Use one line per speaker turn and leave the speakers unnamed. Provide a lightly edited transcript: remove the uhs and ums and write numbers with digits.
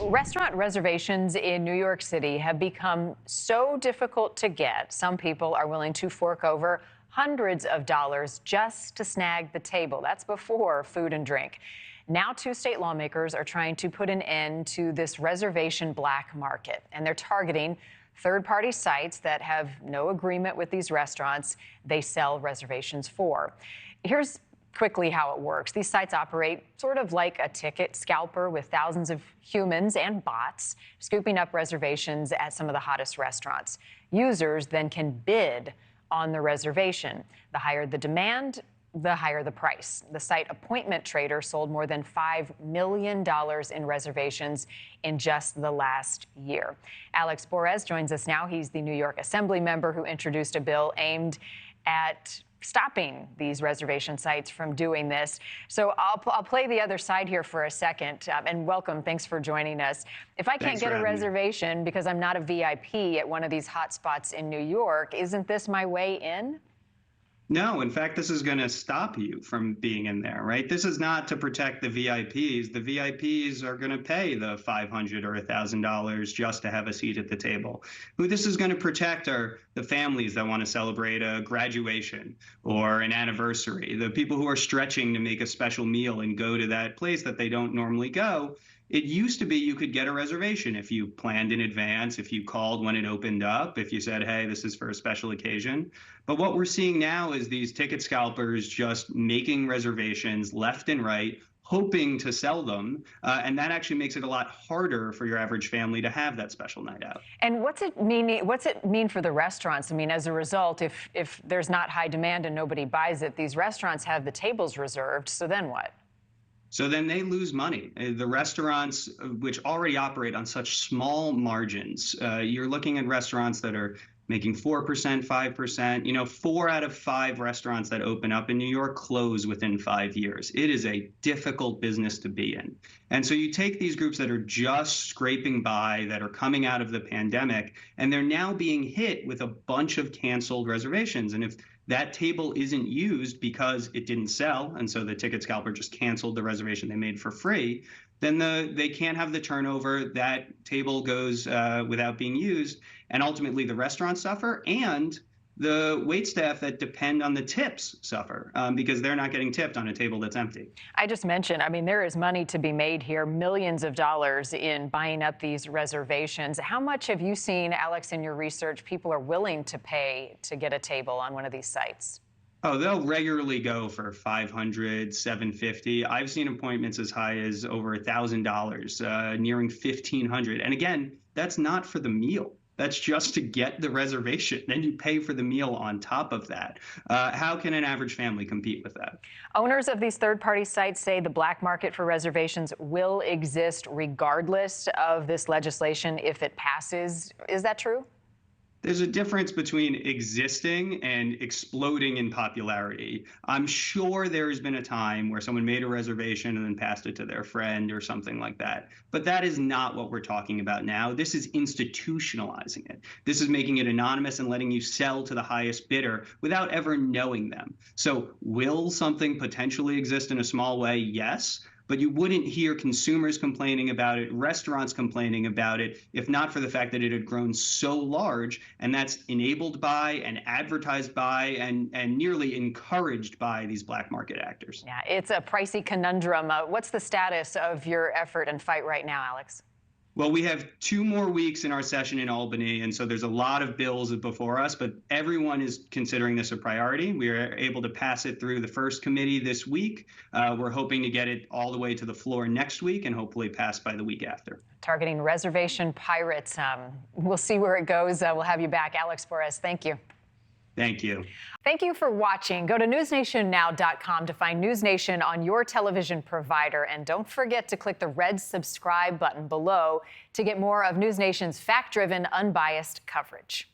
Restaurant reservations in New York City have become so difficult to get, some people are willing to fork over hundreds of dollars just to snag the table. That's before food and drink. Now, two state lawmakers are trying to put an end to this reservation black market, and they're targeting third-party sites that have no agreement with these restaurants they sell reservations for. Here's quickly how it works. These sites operate sort of like a ticket scalper with thousands of humans and bots scooping up reservations at some of the hottest restaurants. Users then can bid on the reservation. The higher the demand, the higher the price. The site Appointment Trader sold more than $5 million in reservations in just the last year. Alex Borez joins us now. He's the New York Assembly member who introduced a bill aimed at stopping these reservation sites from doing this. So I'll play the other side here for a second. And welcome. Thanks for joining us. If I can't get a reservation because I'm not a VIP at one of these hot spots in New York, isn't this my way in?
No, in fact, this is going to stop you from being in there, right? This is not to protect the VIPs. The VIPs are going to pay the $500 or $1,000 just to have a seat at the table. Who this is going to protect are the families that want to celebrate a graduation or an anniversary, the people who are stretching to make a special meal and go to that place that they don't normally go. It used to be you could get a reservation if you planned in advance, if you called when it opened up, if you said, hey, this is for a special occasion. But what we're seeing now is these ticket scalpers just making reservations left and right, hoping to sell them. And that actually makes it a lot harder for your average family to have that special night out.
And what's it mean for the restaurants? I mean, as a result, if there's not high demand and nobody buys it, these restaurants have the tables reserved. So then what?
So then they lose money. The restaurants, which already operate on such small margins, you're looking at restaurants that are making 4%, 5%. 4 out of 5 restaurants that open up in New York close within 5 years. It is a difficult business to be in. And so you take these groups that are just scraping by, that are coming out of the pandemic, and they're now being hit with a bunch of canceled reservations. And if that table isn't used because it didn't sell, and so the ticket scalper just canceled the reservation they made for free, then they can't have the turnover. That table goes without being used, and ultimately the restaurants suffer, and the waitstaff that depend on the tips suffer because they're not getting tipped on a table that's empty.
I just mentioned, I mean, there is money to be made here, millions of dollars in buying up these reservations. How much have you seen, Alex, in your research, people are willing to pay to get a table on one of these sites?
Oh, they'll regularly go for $500, $750. I've seen appointments as high as over $1,000, nearing $1,500. And again, that's not for the meal. That's just to get the reservation. Then you pay for the meal on top of that. How can an average family compete with that?
Owners of these third-party sites say the black market for reservations will exist regardless of this legislation if it passes. Is that true?
There's a difference between existing and exploding in popularity. I'm sure there's been a time where someone made a reservation and then passed it to their friend or something like that. But that is not what we're talking about now. This is institutionalizing it. This is making it anonymous and letting you sell to the highest bidder without ever knowing them. So will something potentially exist in a small way? Yes. But you wouldn't hear consumers complaining about it, restaurants complaining about it, if not for the fact that it had grown so large, and that's enabled by and advertised by and nearly encouraged by these black market actors.
Yeah, it's a pricey conundrum. What's the status of your effort and fight right now, Alex?
Well, we have 2 more weeks in our session in Albany, and so there's a lot of bills before us, but everyone is considering this a priority. We are able to pass it through the first committee this week. We're hoping to get it all the way to the floor next week and hopefully pass by the week after.
Targeting reservation pirates. We'll see where it goes. We'll have you back. Alex Borez, thank you.
Thank you.
Thank you for watching. Go to newsnationnow.com to find NewsNation on your television provider. And don't forget to click the red subscribe button below to get more of NewsNation's fact-driven, unbiased coverage.